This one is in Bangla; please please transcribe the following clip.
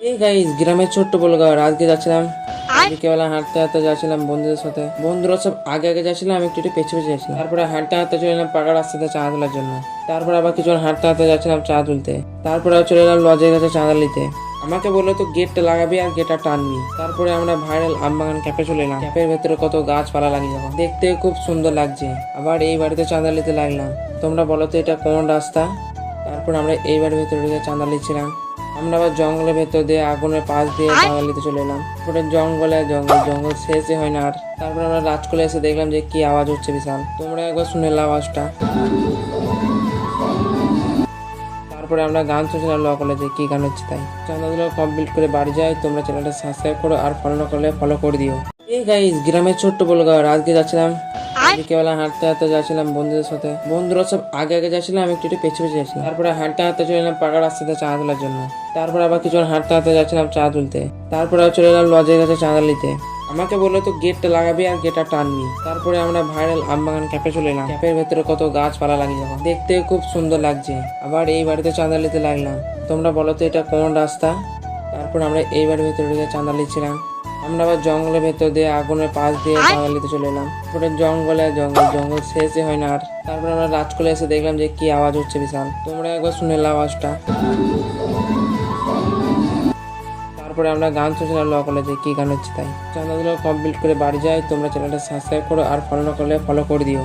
এই গাইস গ্রামের ছোট্ট বলগা আজকে যাচ্ছিলাম বিকেবেলা হাঁটতে হাঁটতে যাচ্ছিলাম বন্ধুদের সাথে। বন্ধুরা সব আগে আগে যাচ্ছিলাম, আমি একটু একটু পেছনে পেছনে যাচ্ছিলাম। তারপরে হাঁটতে হাঁটতে চলে এলাম পাকা রাস্তাতে চাঁদা তোলার জন্য। তারপরে আবার কিছুক্ষণ হাঁটতে হাঁটতে যাচ্ছিলাম চা তুলতে। তারপরে চলে এলাম লজের কাছে চাঁদা নিতে। আমাকে বললো তো গেটটা লাগাবি আর গেটটা টানবি। তারপরে আমরা ভাইরাল আমবাগান ক্যাফে চলে এলাম। ক্যাফের ভেতরে কত গাছপালা লাগিয়ে যাবো, দেখতে খুব সুন্দর লাগছে। আবার এই বাড়িতে চাঁদা নিতে লাগলাম। তোমরা বলো তো এটা কোন রাস্তা? তারপর আমরা এই বাড়ির ভেতরে ঢুকে চাঁদা নিচ্ছিলাম। আমরা আবার জঙ্গলের ভেতর দিয়ে আগুনের পাশ দিয়ে চাঁদা নিতে চলে এলাম। পুরো জঙ্গলে জঙ্গল জঙ্গল শেষই হয় না আর। তারপর আমরা রাজকোলে এসে দেখলাম যে কি আওয়াজ হচ্ছে বিশাল। তোমরা একবার শুনে নাও আওয়াজটা। তারপরে আমরা গান শুনছিলাম ল কলেজে, কি গান হচ্ছে তাই। চাঁদাগুলো কমপ্লিট করে বাড়ি যাই। তোমরা চ্যানেলটা সাবস্ক্রাইব করো আর ফলো না করলে ফলো করে দিও। এই গাইস গ্রামের ছোট্ট বলগা আজকে যাচ্ছিলাম বিকেবেলা হাঁটতে হাঁটতে যাচ্ছিলাম বন্ধুদের সাথে। বন্ধুরা সব আগে আগে যাচ্ছিলাম, আমি একটু একটু পেছনে পেছনে যাচ্ছিলাম। তারপরে হাঁটতে হাঁটতে চলে এলাম পাকা রাস্তাতে চা তোলার জন্য। তারপর আবার কিছুক্ষণ হাঁটতে হাঁটতে যাচ্ছিলাম চা তুলতে। তারপরে চলে এলাম লজের কাছে চাঁদা নিতে। আমাকে বললো তো গেটটা লাগাবি আর গেটটা টানবি। তারপরে আমরা ভাইরাল আমবাগান ক্যাফে চলে এলাম। ক্যাফের ভেতরে কত গাছপালা লাগিয়ে যাবো, দেখতে খুব সুন্দর লাগছে। আবার এই বাড়িতে চাঁদা নিতে লাগলাম। তোমরা বলো তো এটা কোন রাস্তা? তারপর আমরা এই বাড়ির ভেতরে ঢুকে চাঁদা নিচ্ছিলাম। আমরা আবার জঙ্গলের ভেতর দিয়ে আগুনের পাশ দিয়ে চাঁদা নিতে চলে এলাম। পুরো জঙ্গলে জঙ্গল জঙ্গল শেষই হয় না আর। তারপর আমরা রাজকোলে এসে দেখলাম যে কি আওয়াজ হচ্ছে বিশাল। তোমরা একবার শুনে নাও আওয়াজটা। তারপরে আমরা গান শুনছিলাম ল কলেজে, কি গান হচ্ছে তাই। চাঁদাগুলো কমপ্লিট করে বাড়ি যাই। তোমরা চ্যানেলটা সাবস্ক্রাইব করো আর ফলো না করলে ফলো করে দিও।